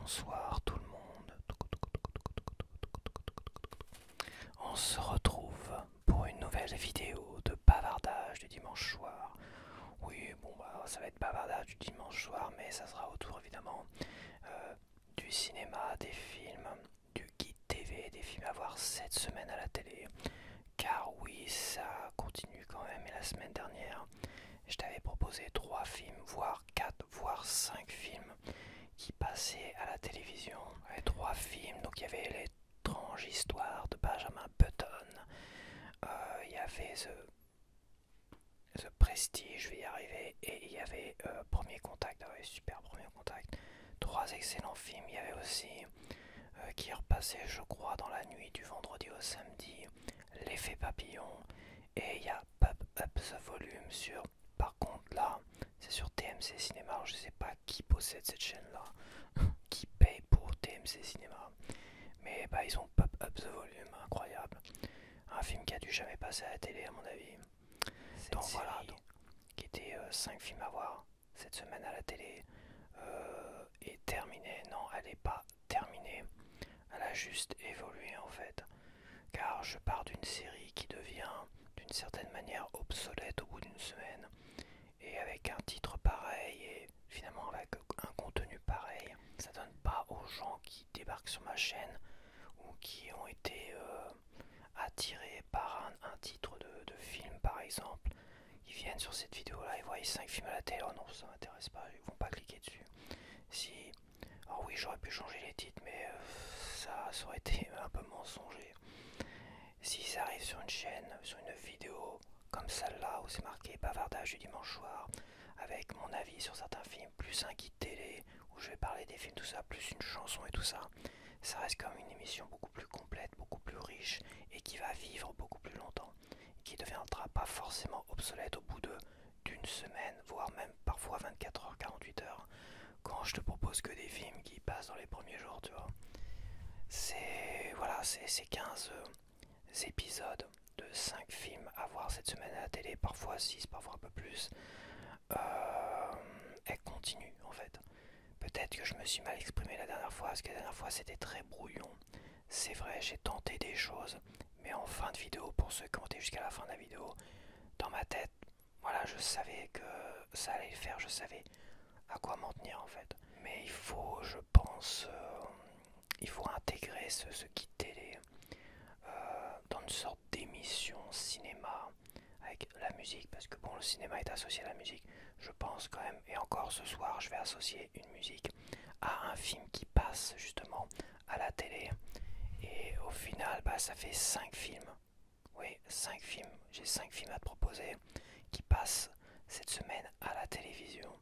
bonsoir tout le monde. On se retrouve pour une nouvelle vidéo de bavardage du dimanche soir. Oui, bon bah ça va être bavardage du dimanche soir, mais ça sera autour évidemment du cinéma, des films, du guide TV, des films à voir cette semaine à la télé. Car oui, ça continue quand même. Et la semaine dernière, je t'avais proposé 3 films, voire 4, voire 5 films qui passaient à la télévision. Et 3 films, donc il y avait L'étrange histoire de Benjamin Button, il y avait The Prestige, je vais y arriver, et il y avait Premier Contact. Ah ouais, super, Premier Contact. 3 excellents films. Il y avait aussi qui repassait, je crois, dans la nuit du vendredi au samedi, L'effet papillon, et il y a Pump Up the Volume sur. Par contre, là, c'est sur TMC Cinéma. Alors, je sais pas qui possède cette chaîne-là, qui paye pour TMC Cinéma, mais bah, ils ont Pump Up the Volume, incroyable. Un film qui a dû jamais passer à la télé, à mon avis. Donc voilà, qui était 5 films à voir cette semaine à la télé, est terminée. Non, elle n'est pas terminée. Elle a juste évolué en fait. Car je pars d'une série qui devient d'une certaine manière obsolète au bout d'une semaine. Et avec un titre pareil et finalement avec un contenu pareil, ça donne pas aux gens qui débarquent sur ma chaîne ou qui ont été attirés par un titre de film par exemple. Ils viennent sur cette vidéo là, ils voient 5 films à la télé, oh non ça m'intéresse pas, ils vont pas cliquer dessus. Si, alors oui j'aurais pu changer les titres mais ça aurait été un peu mensonger. S'ils arrivent sur une chaîne, sur une vidéo comme celle-là où c'est marqué bavardage du dimanche soir, avec mon avis sur certains films, plus un guide télé où je vais parler des films, tout ça, plus une chanson et tout ça, ça reste comme une émission beaucoup plus complète, beaucoup plus riche et qui va vivre beaucoup plus longtemps, et qui ne deviendra pas forcément obsolète au bout d'une semaine, voire même parfois 24 heures, 48 heures, quand je te propose que des films qui passent dans les premiers jours, tu vois. C'est voilà, c'est 15 épisodes de 5 films à voir cette semaine à la télé, parfois 6, parfois un peu plus. Elle continue en fait. Peut-être que je me suis mal exprimé la dernière fois, parce que la dernière fois c'était très brouillon. C'est vrai, j'ai tenté des choses, mais en fin de vidéo, pour ceux qui ont été jusqu'à la fin de la vidéo, dans ma tête, voilà, je savais que ça allait le faire, je savais à quoi m'en tenir en fait. Mais il faut, je pense, il faut intégrer ce guide télé dans une sorte d'émission cinéma avec la musique, parce que bon, le cinéma est associé à la musique, je pense quand même, et encore ce soir je vais associer une musique à un film qui passe justement à la télé, et au final bah, ça fait 5 films, oui 5 films, j'ai 5 films à te proposer qui passent cette semaine à la télévision,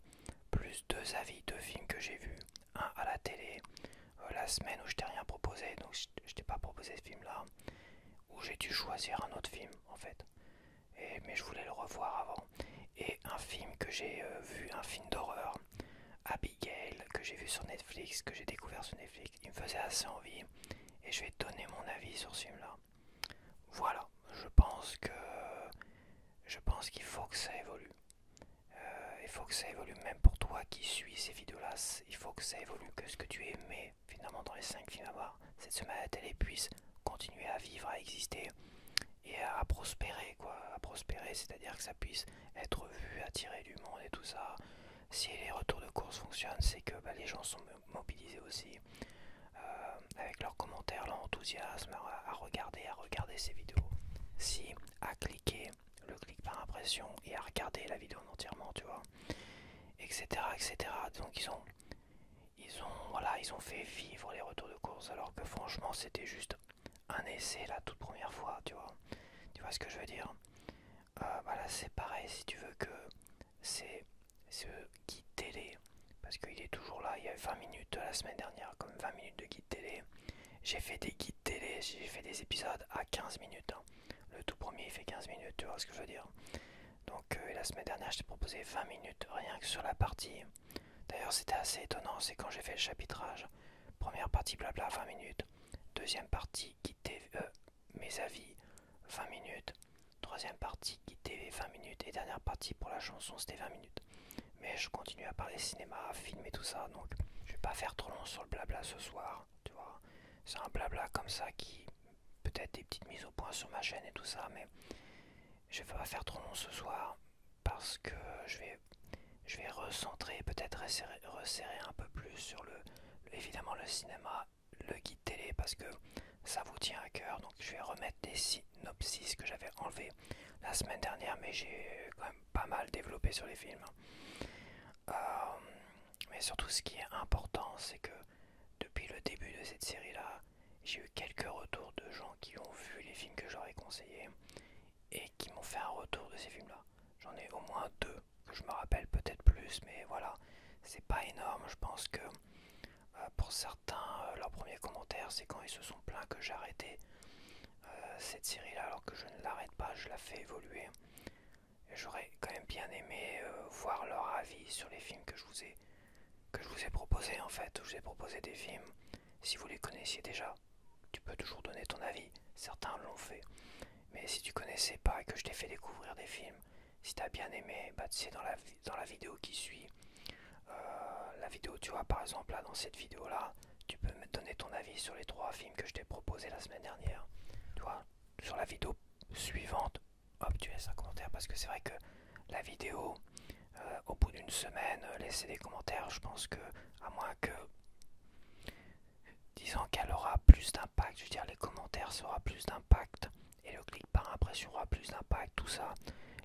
plus 2 avis de films que j'ai vus, un à la télé la semaine où je t'ai rien proposé, donc je t'ai pas proposé ce film là, où j'ai dû choisir un autre film en fait. Mais je voulais le revoir avant. Et un film que j'ai vu, un film d'horreur, Abigail, que j'ai vu sur Netflix, que j'ai découvert sur Netflix, il me faisait assez envie. Et je vais te donner mon avis sur ce film-là. Voilà, je pense qu'il faut que ça évolue. Il faut que ça évolue même pour toi qui suis ces vidéos-là. Il faut que ça évolue, que ce que tu aimais finalement dans les 5 films à voir cette semaine à la télé puisse continuer à vivre, à exister et à prospérer quoi, à prospérer, c'est-à-dire que ça puisse être vu, attirer du monde et tout ça. Si les retours de course fonctionnent, c'est que bah, les gens sont mobilisés aussi avec leurs commentaires, leur enthousiasme à regarder ces vidéos. Si à cliquer le clic par impression et à regarder la vidéo entièrement, tu vois, etc., etc. Donc ils ont fait vivre les retours de course, alors que franchement c'était juste un essai la toute première fois, tu vois. Tu vois ce que je veux dire? Bah là c'est pareil, si tu veux que c'est ce guide télé, parce qu'il est toujours là, il y a 20 minutes la semaine dernière, comme 20 minutes de guide télé. J'ai fait des guides télé, j'ai fait des épisodes à 15 minutes. Hein. Le tout premier il fait 15 minutes, tu vois ce que je veux dire? Donc la semaine dernière je t'ai proposé 20 minutes rien que sur la partie. D'ailleurs c'était assez étonnant, c'est quand j'ai fait le chapitrage. Première partie blabla 20 minutes. Deuxième partie guide TV, mes avis 20 minutes. Troisième partie guide TV 20 minutes. Et dernière partie pour la chanson c'était 20 minutes. Mais je continue à parler cinéma, film et tout ça, donc je vais pas faire trop long sur le blabla ce soir, tu vois. C'est un blabla comme ça qui peut-être des petites mises au point sur ma chaîne et tout ça, mais je vais pas faire trop long ce soir parce que je vais recentrer, peut-être resserrer un peu plus sur évidemment le cinéma, le guide télé parce que ça vous tient à cœur. Donc je vais remettre des synopsis que j'avais enlevés la semaine dernière, mais j'ai quand même pas mal développé sur les films. Euh, mais surtout ce qui est important, c'est que depuis le début de cette série-là, j'ai eu quelques retours de gens qui ont vu les films que j'aurais conseillés et qui m'ont fait un retour de ces films-là. J'en ai au moins deux que je me rappelle, peut-être plus, mais voilà, c'est pas énorme. Je pense que pour certains, leur premier commentaire, c'est quand ils se sont plaints que j'arrêtais cette série-là, alors que je ne l'arrête pas, je la fais évoluer. J'aurais quand même bien aimé voir leur avis sur les films que je vous ai proposés en fait. Je vous ai proposé des films. Si vous les connaissiez déjà, tu peux toujours donner ton avis. Certains l'ont fait. Mais si tu connaissais pas et que je t'ai fait découvrir des films, si t'as bien aimé, bah tu sais dans la vidéo qui suit, la vidéo tu vois par exemple là dans cette vidéo là, tu peux me donner ton avis sur les 3 films que je t'ai proposés la semaine dernière. Tu vois, sur la vidéo suivante, hop tu laisses un commentaire parce que c'est vrai que la vidéo, au bout d'une semaine, laisser des commentaires, je pense que à moins que disons qu'elle aura plus d'impact, je veux dire les commentaires ça aura plus d'impact et le clic par impression aura plus d'impact, tout ça,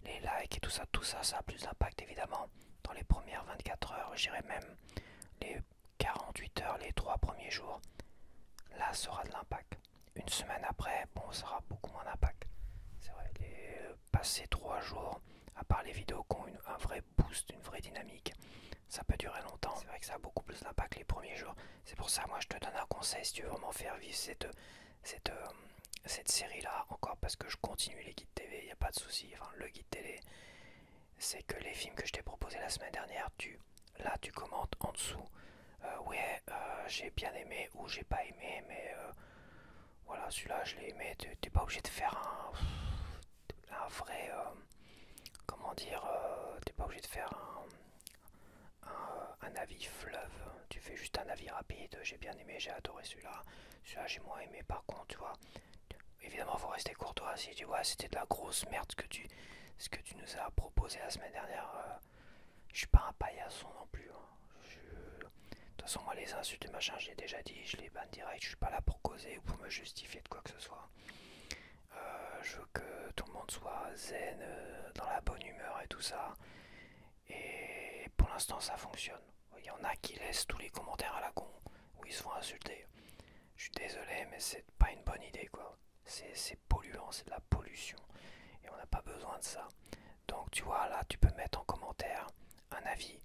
les likes et tout ça, ça a plus d'impact évidemment dans les premières 24 heures, je dirais même les 48 heures, les 3 premiers jours, là ça aura de l'impact. Une semaine après, bon ça aura beaucoup moins d'impact. C'est vrai, passer 3 jours, à part les vidéos qui ont un vrai boost, une vraie dynamique, ça peut durer longtemps. C'est vrai que ça a beaucoup plus d'impact les premiers jours. C'est pour ça, moi, je te donne un conseil si tu veux vraiment faire vivre cette série-là, encore parce que je continue les guides TV, il n'y a pas de souci. Enfin, le guide télé, c'est que les films que je t'ai proposés la semaine dernière, là, tu commentes en dessous. Ouais, j'ai bien aimé ou j'ai pas aimé, mais voilà, celui-là, je l'ai aimé. T'es pas obligé de faire un vrai. Comment dire, t'es pas obligé de faire un avis fleuve, tu fais juste un avis rapide, j'ai bien aimé, j'ai adoré celui-là, celui-là j'ai moins aimé par contre, tu vois. Évidemment, faut rester courtois, si tu vois, c'était de la grosse merde ce que tu nous as proposé la semaine dernière, je suis pas un paillasson non plus, hein. De toute façon, moi les insultes et machin, j'ai déjà dit, je les banne direct, je suis pas là pour causer ou pour me justifier de quoi que ce soit. Je veux que tout le monde soit zen, dans la bonne humeur et tout ça. Et pour l'instant ça fonctionne. Il y en a qui laissent tous les commentaires à la con, où ils se font insulter. Je suis désolé mais c'est pas une bonne idée quoi. C'est polluant, c'est de la pollution. Et on n'a pas besoin de ça. Donc tu vois là tu peux mettre en commentaire un avis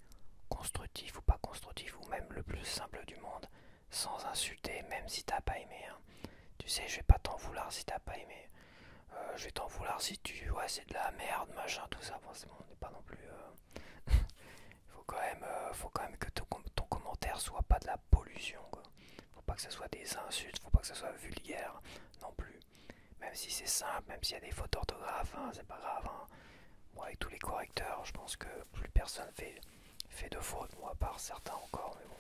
constructif ou pas constructif, ou même le plus simple du monde, sans insulter, même si t'as pas aimé, hein. Tu sais, je vais pas t'en vouloir si t'as pas aimé. Je vais t'en vouloir si ouais c'est de la merde, machin, tout ça. Bon, c'est bon, on n'est pas non plus. Faut quand même que ton commentaire soit pas de la pollution, quoi. Faut pas que ce soit des insultes, faut pas que ce soit vulgaire non plus. Même si c'est simple, même s'il y a des fautes d'orthographe, hein, c'est pas grave, hein. Bon, avec tous les correcteurs, je pense que plus personne fait de fautes, moi à part certains encore, mais bon.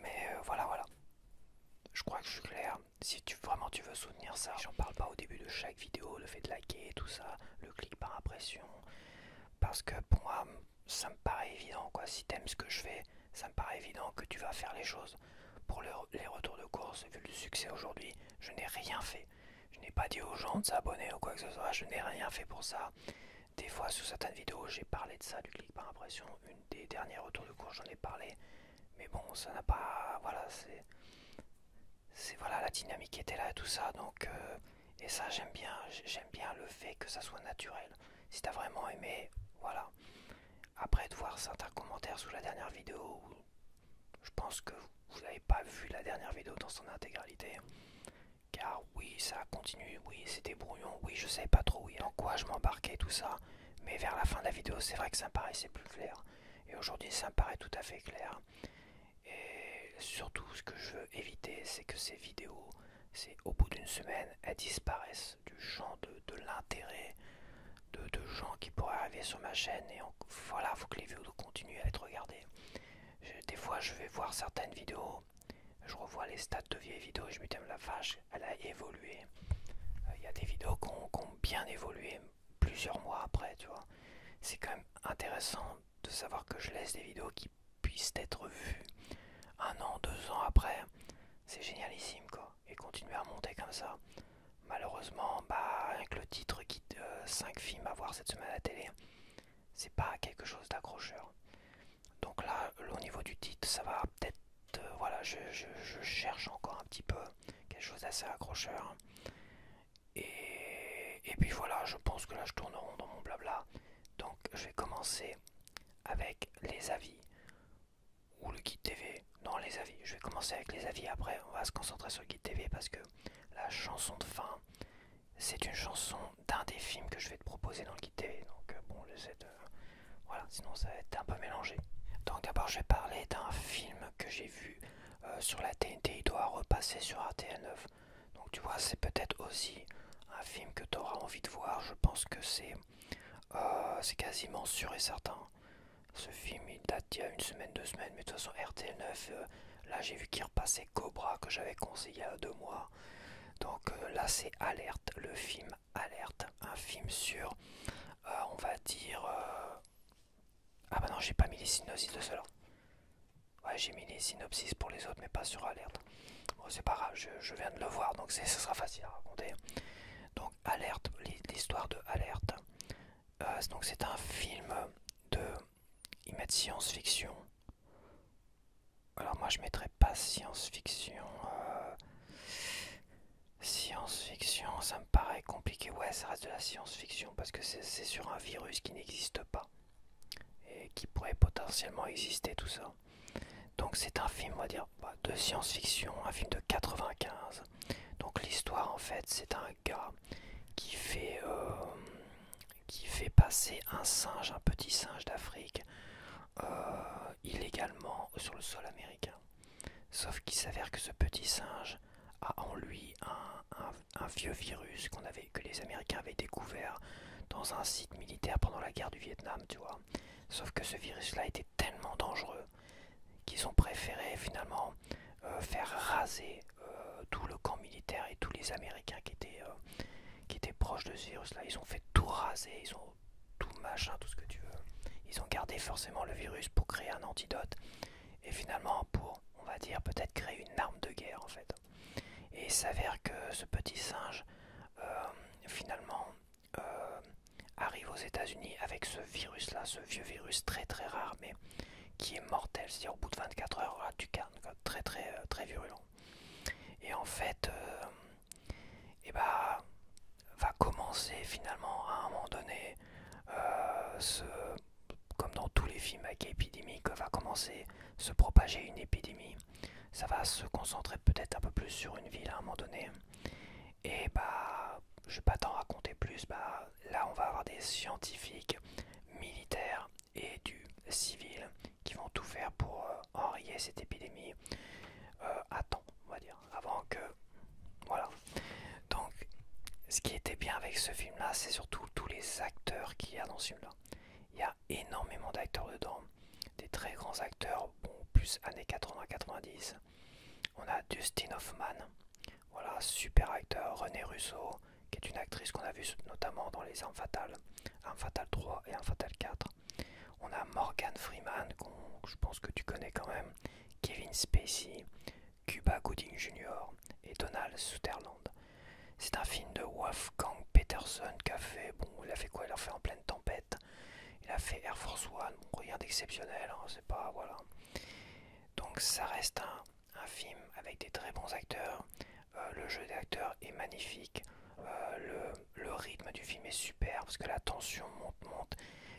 Mais voilà. Je crois que je suis clair. Si vraiment tu veux soutenir ça, j'en parle pas au début de chaque vidéo, le fait de liker, tout ça, le clic par impression. Parce que pour moi, ça me paraît évident quoi. Si t'aimes ce que je fais, ça me paraît évident que tu vas faire les choses. Pour les retours de course, vu le succès aujourd'hui, je n'ai rien fait. Je n'ai pas dit aux gens de s'abonner ou quoi que ce soit, je n'ai rien fait pour ça. Des fois, sur certaines vidéos, j'ai parlé de ça, du clic par impression. Une des dernières retours de course, j'en ai parlé. Mais bon, ça n'a pas. Voilà, voilà, la dynamique était là et tout ça. Donc, et ça, j'aime bien le fait que ça soit naturel. Si t'as vraiment aimé, voilà. Après de voir certains commentaires sous la dernière vidéo, je pense que vous n'avez pas vu la dernière vidéo dans son intégralité. Car oui, ça a continué, oui, c'était brouillon, oui, je savais pas trop oui, en quoi je m'embarquais, tout ça. Mais vers la fin de la vidéo, c'est vrai que ça me paraissait plus clair. Et aujourd'hui, ça me paraît tout à fait clair. Et surtout, ce que je veux éviter, c'est que ces vidéos, c'est au bout d'une semaine, elles disparaissent du champ de l'intérêt de gens qui pourraient arriver sur ma chaîne. Et voilà, faut que les vidéos continuent à être regardées. des fois je vais voir certaines vidéos, je revois les stats de vieilles vidéos et je me dis la vache, elle a évolué. Il y a des vidéos qui ont bien évolué plusieurs mois après, tu vois. C'est quand même intéressant de savoir que je laisse des vidéos qui puissent être vues un an, 2 ans après. C'est génialissime quoi. Et continuer à monter comme ça. Malheureusement, bah avec le titre qui 5 films à voir cette semaine à la télé, c'est pas quelque chose d'accrocheur. Donc là, au niveau du titre, ça va peut-être. Voilà, je cherche encore un petit peu quelque chose d'assez accrocheur. Et puis voilà, je pense que là je tourne rond dans mon blabla. Donc je vais commencer avec les avis ou le guide TV. Non, les avis. Je vais commencer avec les avis. Après, on va se concentrer sur le guide TV parce que la chanson de fin, c'est une chanson d'un des films que je vais te proposer dans le guide TV. Donc bon, j'essaie de. Voilà, sinon ça va être un peu mélangé. Donc d'abord, je vais parler d'un film que j'ai vu sur la TNT. Il doit repasser sur RTL9. Donc tu vois, c'est peut-être aussi un film que tu auras envie de voir. Je pense que c'est quasiment sûr et certain. Ce film il date d'il y a une semaine, 2 semaines, mais de toute façon RTL9, là j'ai vu qu'il repassait Cobra que j'avais conseillé il y a 2 mois. Donc là c'est Alerte, le film Alerte, un film sur, on va dire... Ah bah non, j'ai pas mis les synopsis de cela. Ouais, j'ai mis les synopsis pour les autres, mais pas sur Alerte. Bon, c'est pas grave, je viens de le voir, donc ce sera facile à raconter. Donc Alerte, l'histoire de Alerte. Donc c'est un film de... Ils mettent science-fiction. Alors moi je mettrais pas science-fiction. Science-fiction, ça me paraît compliqué. Ouais, ça reste de la science-fiction parce que c'est sur un virus qui n'existe pas et qui pourrait potentiellement exister, tout ça. Donc c'est un film, on va dire, de science-fiction, un film de 95. Donc l'histoire en fait, c'est un gars qui fait passer un singe, un petit singe d'Afrique, illégalement sur le sol américain. Sauf qu'il s'avère que ce petit singe a en lui un vieux virus que les Américains avaient découvert dans un site militaire pendant la guerre du Vietnam, tu vois. Sauf que ce virus-là était tellement dangereux qu'ils ont préféré finalement faire raser tout le camp militaire et tous les Américains qui étaient proches de ce virus-là. Ils ont fait tout raser, ils ont tout machin, tout ce que tu veux. Ils ont gardé forcément le virus pour créer un antidote et finalement pour, on va dire, peut-être créer une arme de guerre en fait. Et il s'avère que ce petit singe, finalement, arrive aux États-Unis avec ce virus-là, ce vieux virus très très rare, mais qui est mortel. C'est-à-dire au bout de 24 heures, là, tu carnes, très très très virulent. Et en fait, va commencer finalement à un moment donné, comme dans tous les films avec épidémie, que va commencer à se propager une épidémie. Ça va se concentrer peut-être un peu plus sur une ville à un moment donné. Et je vais pas t'en raconter plus. Là, on va avoir des scientifiques, militaires et du civil qui vont tout faire pour enrayer cette épidémie à temps, on va dire, avant que... Voilà. Donc, ce qui était bien avec ce film-là, c'est surtout tous les acteurs qu'il y a dans ce film-là. Il y a énormément d'acteurs dedans, des très grands acteurs, bon, plus années 80-90. On a Dustin Hoffman, voilà, super acteur, René Russo, qui est une actrice qu'on a vue notamment dans Les Armes Fatales, Armes Fatales 3 et Armes Fatales 4. On a Morgan Freeman, je pense que tu connais quand même, Kevin Spacey, Cuba Gooding Jr. et Donald Sutherland. C'est un film de Wolfgang Peterson qui a fait, bon, il a fait quoi? Il a fait En pleine tempête, il a fait Air Force One, bon, rien d'exceptionnel, hein, c'est pas, voilà. Donc ça reste un film avec des très bons acteurs, le jeu d'acteurs est magnifique, le rythme du film est super parce que la tension monte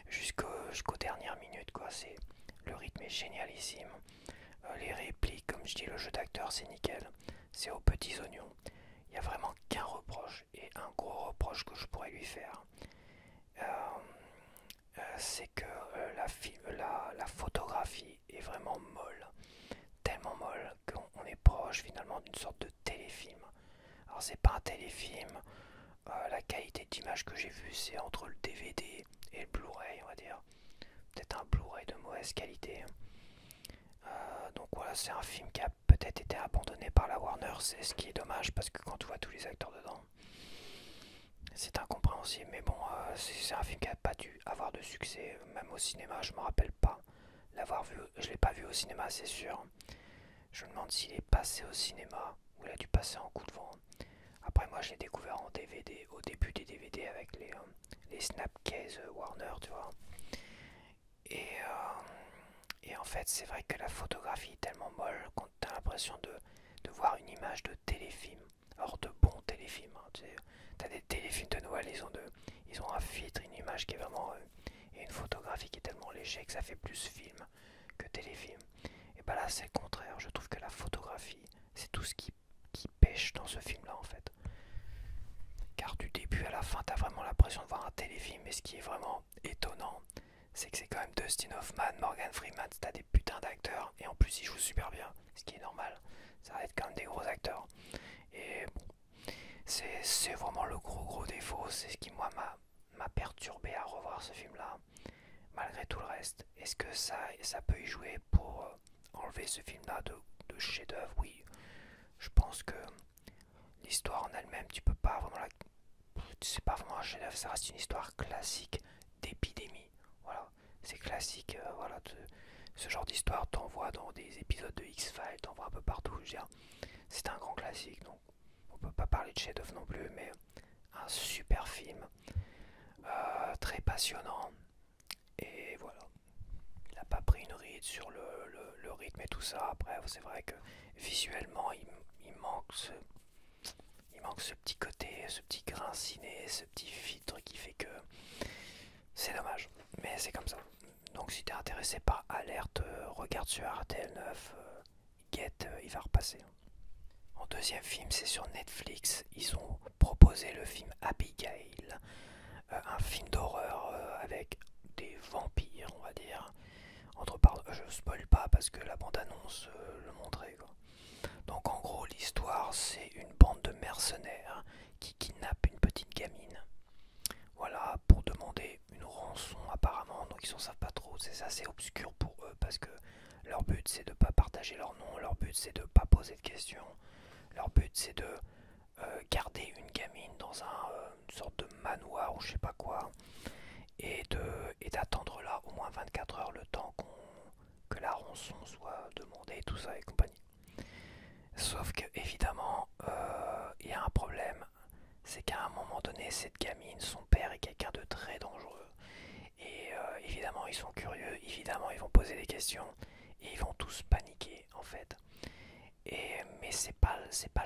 jusqu'aux dernières minutes, quoi. Le rythme est génialissime, les répliques, comme je dis, le jeu d'acteur c'est nickel, c'est aux petits oignons. Il n'y a vraiment qu'un reproche et un gros reproche que je pourrais lui faire, c'est que la photographie est vraiment molle, tellement molle qu'on est proche finalement d'une sorte de téléfilm. Alors c'est pas un téléfilm, la qualité d'image que j'ai vue c'est entre le DVD et le Blu-ray, on va dire. Peut-être un Blu-ray de mauvaise qualité. Donc voilà, c'est un film qui a peut-être été abandonné par la Warner, c'est ce qui est dommage parce que quand tu vois tous les acteurs dedans, c'est incompréhensible. Mais bon, c'est un film qui n'a pas dû avoir de succès, même au cinéma, je me rappelle pas l'avoir vu. Je l'ai pas vu au cinéma, c'est sûr. Je me demande s'il est passé au cinéma ou il a dû passer en coup de vent. Après, moi, je l'ai découvert en DVD, au début des DVD avec les Snapcase Warner, tu vois. Et, et en fait, c'est vrai que la photographie est tellement molle qu'on a l'impression de voir une image de téléfilm. Alors de bons téléfilms, hein, tu sais, t'as des téléfilms de Noël, ils ont un filtre, une image qui est vraiment... et une photographie qui est tellement léger que ça fait plus film que téléfilm. Et bah là, c'est le contraire. Je trouve que la photographie, c'est tout ce qui pêche dans ce film-là, en fait. Car du début à la fin, t'as vraiment l'impression de voir un téléfilm. Et ce qui est vraiment étonnant, c'est que c'est quand même Dustin Hoffman, Morgan Freeman, t'as des putains d'acteurs. Et en plus, ils jouent super bien, ce qui est normal. Ça va être quand même des gros acteurs. Et bon, c'est vraiment le gros défaut. C'est ce qui, moi, m'a perturbé à revoir ce film-là. Malgré tout le reste, est-ce que ça peut y jouer pour enlever ce film-là de chef-d'œuvre? Oui, je pense que l'histoire en elle-même, tu peux pas vraiment la... C'est pas vraiment un chef-d'œuvre, ça reste une histoire classique d'épidémie. Voilà, c'est classique, voilà, ce genre d'histoire t'en vois dans des épisodes de X-Files, t'en vois un peu partout, je veux dire. C'est un grand classique, donc on peut pas parler de chef-d'œuvre non plus, mais un super film, très passionnant, et voilà. Il n'a pas pris une ride sur le rythme et tout ça. Après, c'est vrai que visuellement, il manque il manque ce petit côté, ce petit grain ciné, ce petit filtre qui fait que c'est dommage. Mais c'est comme ça. Donc si t'es intéressé par Alerte, regarde sur RTL9, Get, il va repasser. En deuxième film, c'est sur Netflix. Ils ont proposé le film Abigail, un film d'horreur avec des vampires, on va dire. Entre pardon, je spoil pas parce que la bande-annonce le montrait quoi. Donc en gros l'histoire c'est une bande de mercenaires qui kidnappent une petite gamine. Voilà, pour demander une rançon apparemment. Donc ils en savent pas trop, c'est assez obscur pour eux parce que leur but c'est de pas partager leur nom, leur but c'est de pas poser de questions, leur but c'est de garder une gamine dans une sorte de manoir ou je sais pas quoi et d'attendre là au moins 24 heures le temps que la rançon soit demandée, tout ça et compagnie. Sauf que évidemment, il y a un problème, c'est qu'à un moment donné, cette gamine, son père est quelqu'un de très dangereux. Et évidemment, ils sont curieux, évidemment, ils vont poser des questions, et ils vont tous paniquer en fait. Mais c'est pas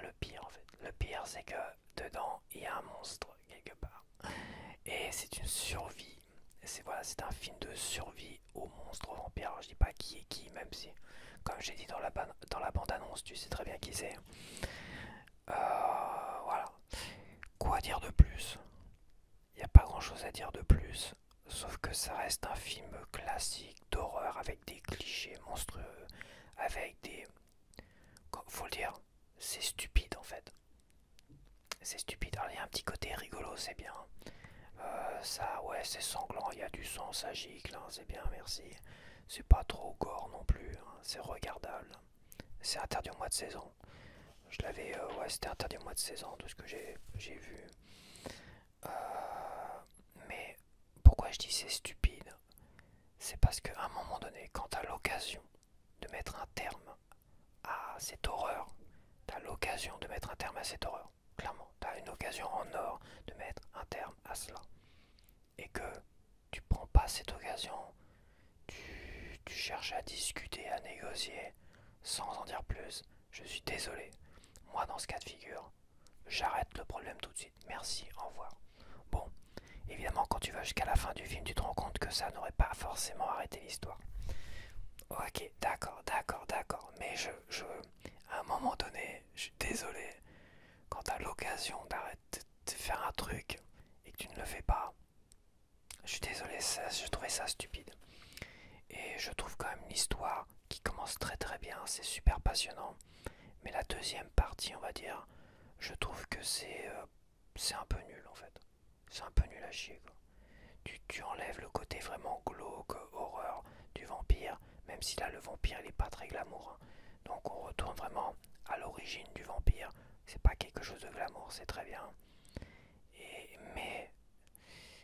le pire en fait. Le pire, c'est que dedans, il y a un monstre quelque part. Et c'est une survie. C'est voilà, c'est un film de survie aux monstres, aux vampires. Alors, je dis pas qui est qui, même si, comme j'ai dit dans la bande-annonce, tu sais très bien qui c'est. Voilà. Quoi dire de plus? Il n'y a pas grand-chose à dire de plus. Sauf que ça reste un film classique d'horreur avec des clichés monstrueux, avec des... Faut le dire, c'est stupide en fait. C'est stupide. Alors il y a un petit côté rigolo, c'est bien. Ça, ouais, c'est sanglant, il y a du sang, ça gicle, hein, c'est bien, merci. C'est pas trop gore non plus, hein, c'est regardable. C'est interdit au mois de 16 ans. Je l'avais, ouais, c'était interdit au mois de 16 ans de ce que j'ai vu. Mais pourquoi je dis c'est stupide? C'est parce qu'à un moment donné, quand t'as l'occasion de mettre un terme à cette horreur, t'as l'occasion de mettre un terme à cette horreur. Clairement, t'as une occasion en or de mettre un terme à cela. Et que tu prends pas cette occasion, tu cherches à discuter, à négocier, sans en dire plus. Je suis désolé. Moi, dans ce cas de figure, j'arrête le problème tout de suite. Merci, au revoir. Bon, évidemment, quand tu vas jusqu'à la fin du film, tu te rends compte que ça n'aurait pas forcément arrêté l'histoire. Ok, d'accord. Mais à un moment donné, je suis désolé. Quand tu as l'occasion d'arrêter de faire un truc et que tu ne le fais pas, je suis désolé, je trouvais ça stupide. Et je trouve quand même l'histoire qui commence très bien, c'est super passionnant. Mais la deuxième partie, on va dire, je trouve que c'est un peu nul en fait. C'est un peu nul à chier quoi. Tu enlèves le côté vraiment glauque, horreur du vampire, même si là le vampire il est pas très glamour, hein. Donc on retourne vraiment à l'origine du vampire. C'est pas quelque chose de glamour, c'est très bien. Mais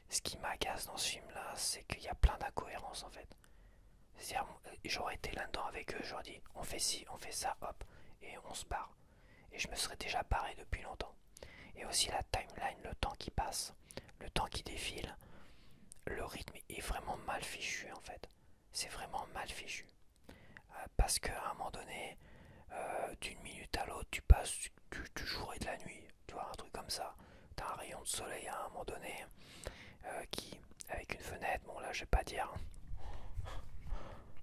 ce qui m'agace dans ce film là, c'est qu'il y a plein d'incohérences en fait. C'est-à-dire, j'aurais été là-dedans avec eux, j'aurais dit on fait ci, on fait ça, hop, et on se barre. Et je me serais déjà barré depuis longtemps. Et aussi la timeline, le temps qui passe, le temps qui défile, le rythme est vraiment mal fichu en fait. C'est vraiment mal fichu. Parce qu'à un moment donné, d'une minute à l'autre, tu passes du jour et de la nuit. Tu vois, un truc comme ça. T'as un rayon de soleil à un moment donné qui, avec une fenêtre, bon là je vais pas dire.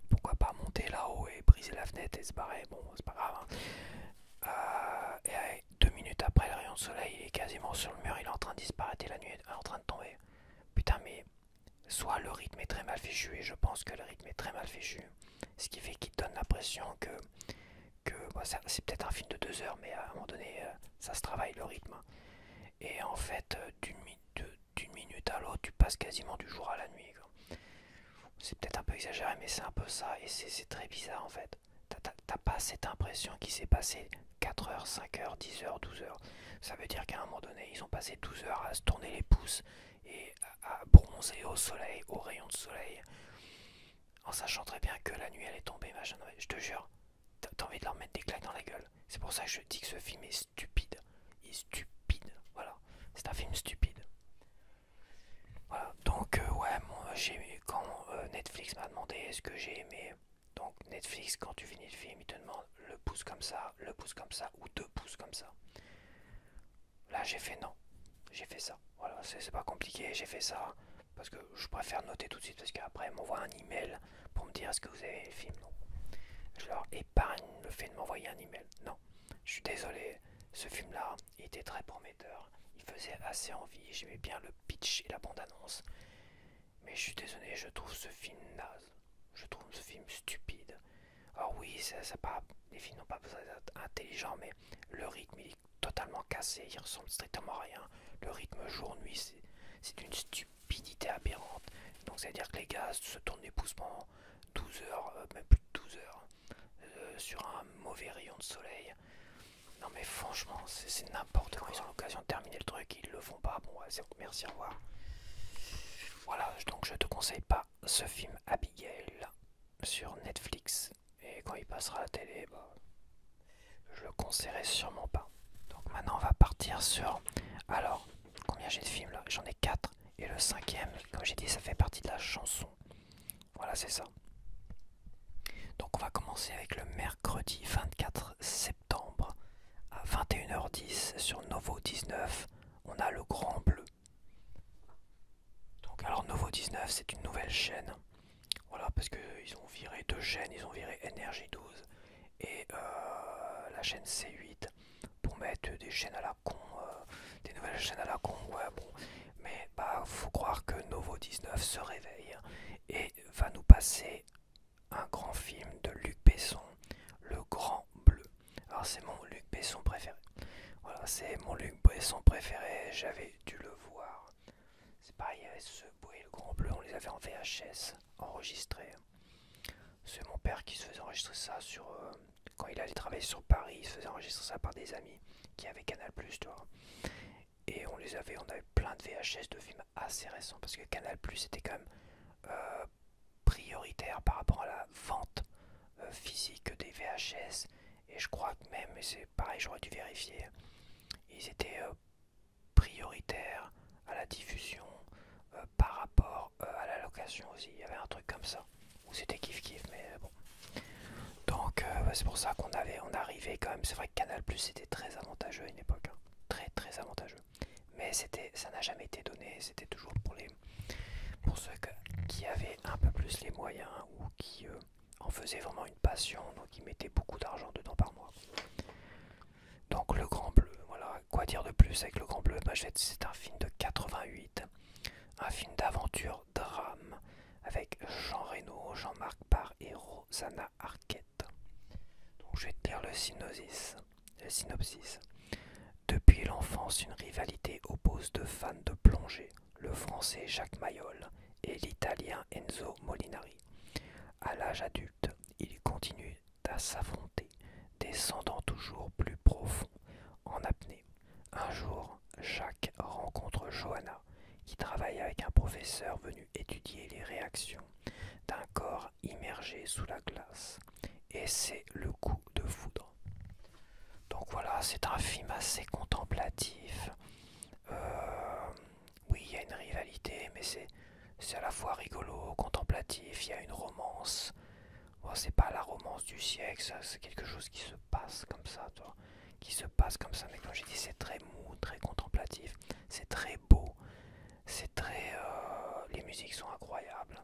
Pourquoi pas monter là-haut et briser la fenêtre et se barrer, bon c'est pas grave, hein. Et 2 minutes après, le rayon de soleil il est quasiment sur le mur, il est en train de disparaître et la nuit est en train de tomber. Putain, mais soit le rythme est très mal fichu, et je pense que le rythme est très mal fichu, ce qui fait qu'il te donne l'impression que bon, c'est peut-être un film de 2 heures, mais à un moment donné, ça se travaille le rythme. Et en fait, d'une minute à l'autre, tu passes quasiment du jour à la nuit, quoi. C'est peut-être un peu exagéré, mais c'est un peu ça, et c'est très bizarre en fait. T'as pas cette impression qu'il s'est passé 4 heures, 5 heures, 10 heures, 12 heures. Ça veut dire qu'à un moment donné, ils ont passé 12 heures à se tourner les pouces et à bronzer au soleil, au rayon de soleil, en sachant très bien que la nuit elle est tombée, machin. Je te jure, t'as envie de leur mettre des claques dans la gueule. C'est pour ça que je dis que ce film est stupide. Il est stupide, voilà. C'est un film stupide. Voilà, donc ouais, moi, quand Netflix m'a demandé est-ce que j'ai aimé, donc Netflix quand tu finis le film il te demande le pouce comme ça ou 2 pouces comme ça. Là j'ai fait non, j'ai fait ça. Voilà, c'est pas compliqué, j'ai fait ça parce que je préfère noter tout de suite parce qu'après ils m'envoient un email pour me dire est-ce que vous avez le film. Non, je leur épargne le fait de m'envoyer un email. Non, je suis désolé, ce film là il était très prometteur, il faisait assez envie, j'aimais bien le pitch et la bande-annonce. Mais je suis désolé, je trouve ce film naze. Je trouve ce film stupide. Alors oui, les films n'ont pas besoin d'être intelligents, mais le rythme il est totalement cassé, il ressemble strictement à rien. Le rythme jour-nuit, c'est une stupidité aberrante. Donc ça veut dire que les gars se tournent les pouces pendant 12 heures, même plus de 12 heures, sur un mauvais rayon de soleil. Non mais franchement, c'est n'importe quoi. Ils ont l'occasion de terminer le truc, ils le font pas. Bon, ouais, c'est bon, merci, au revoir. Voilà, donc je te conseille pas ce film Abigail sur Netflix. Et quand il passera à la télé, bah, je le conseillerais sûrement pas. Donc maintenant on va partir sur... Alors, combien j'ai de films là? J'en ai 4. Et le cinquième, comme j'ai dit, ça fait partie de la chanson. Voilà, c'est ça. Donc on va commencer avec le mercredi 24 septembre à 21h10 sur Novo 19. On a le Grand Bleu. Donc alors Novo 19 c'est une nouvelle chaîne. Voilà, parce qu'ils ont viré 2 chaînes, ils ont viré Énergie 12 et la chaîne C8 pour mettre des chaînes à la con, des nouvelles chaînes à la con, ouais bon. Mais bah faut croire que Novo 19 se réveille et va nous passer un grand film de Luc Besson, Le Grand Bleu. Alors c'est mon Luc Besson préféré. Voilà, c'est mon Luc Besson préféré, j'avais dû le voir. C'est pareil, il y avait ce beau et le Grand Bleu, on les avait en VHS, enregistrés. C'est mon père qui se faisait enregistrer ça sur... quand il allait travailler sur Paris, il se faisait enregistrer ça par des amis qui avaient Canal+, tu vois. Et on avait plein de VHS de films assez récents, parce que Canal+, était quand même prioritaire par rapport à la vente physique des VHS. Et je crois que même, et c'est pareil, j'aurais dû vérifier, ils étaient prioritaires à la diffusion par rapport à la location aussi. Il y avait un truc comme ça, où c'était kiff-kiff, mais bon. Donc c'est pour ça on arrivait quand même. C'est vrai que Canal Plus c'était très avantageux à une époque, hein. Très très avantageux. Mais ça n'a jamais été donné. C'était toujours pour ceux qui avaient un peu plus les moyens ou qui en faisaient vraiment une passion, donc ils mettaient beaucoup d'argent dedans par mois. Donc le Grand Bleu, voilà, quoi dire de plus avec le Grand Bleu? Bah, c'est un film de 88, un film d'aventure drame avec Jean Reno, Jean-Marc Parr et Rosanna Arquette. Donc je vais te lire le synopsis. Depuis l'enfance, une rivalité oppose 2 fans de plongée, le français Jacques Mayol et l'italien Enzo Molinari. à l'âge adulte, ils continuent à s'affronter, descendant toujours plus profond en apnée. Un jour, Jacques rencontre Johanna, qui travaille avec un professeur venu étudier les réactions d'un corps immergé sous la glace. Et c'est le coup de foudre. Donc voilà, c'est un film assez contemplatif. Oui, il y a une rivalité, mais c'est à la fois rigolo, contemplatif, il y a une romance. Bon, c'est pas la romance du siècle, ça, c'est quelque chose qui se passe comme ça, toi. Qui se passe comme ça, mais comme j'ai dit, c'est très mou, très contemplatif, c'est très beau, c'est très... les musiques sont incroyables.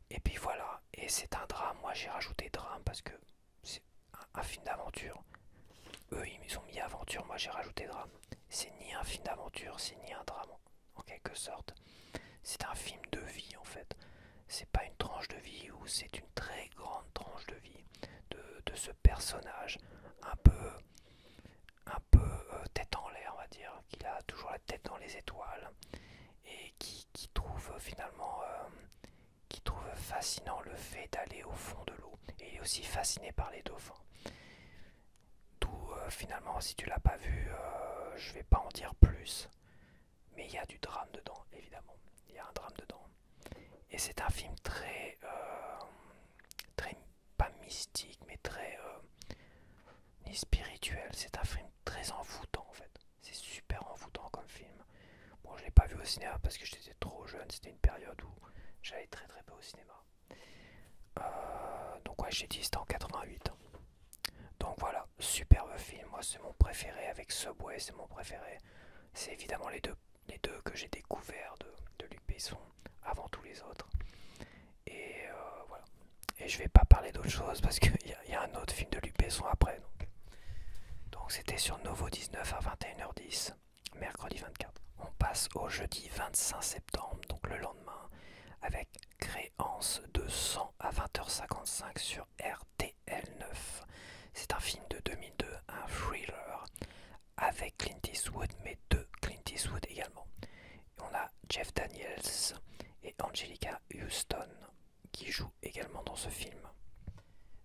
Et puis voilà, et c'est un drame, moi j'ai rajouté drame parce que c'est un film d'aventure. Eux ils ont mis aventure, moi j'ai rajouté drame. C'est ni un film d'aventure, c'est ni un drame en quelque sorte. C'est un film de vie en fait. C'est pas une tranche de vie ou c'est une très grande tranche de vie de ce personnage un peu tête en l'air, on va dire, qu'il a toujours la tête dans les étoiles et qui trouve finalement qui trouve fascinant le fait d'aller au fond de l'eau. Et il est aussi fasciné par les dauphins. D'où finalement, si tu l'as pas vu, je vais pas en dire plus. Mais il y a du drame dedans, évidemment. Il y a un drame dedans. Et c'est un film très pas mystique, mais très ni spirituel. C'est un film très envoûtant en fait. C'est super envoûtant comme film. Bon, je l'ai pas vu au cinéma parce que j'étais trop jeune. C'était une période où j'allais très très peu au cinéma. Donc ouais, j'ai dit c'était en 88. Donc voilà, superbe film. Moi, c'est mon préféré avec Subway, c'est mon préféré. C'est évidemment les deux que j'ai découverts de Luc Besson avant tous les autres. Et voilà. Et je vais pas parler d'autre chose parce qu'il y a un autre film de Luc Besson après. Donc c'était sur Novo 19 à 21h10, mercredi 24. On passe au jeudi 25 septembre, donc le lendemain, avec Créance de 100 à 20h55 sur RTL9. C'est un film de 2002, un thriller avec Clint Eastwood, mais de Clint Eastwood également. On a Jeff Daniels et Angelica Houston qui jouent également dans ce film.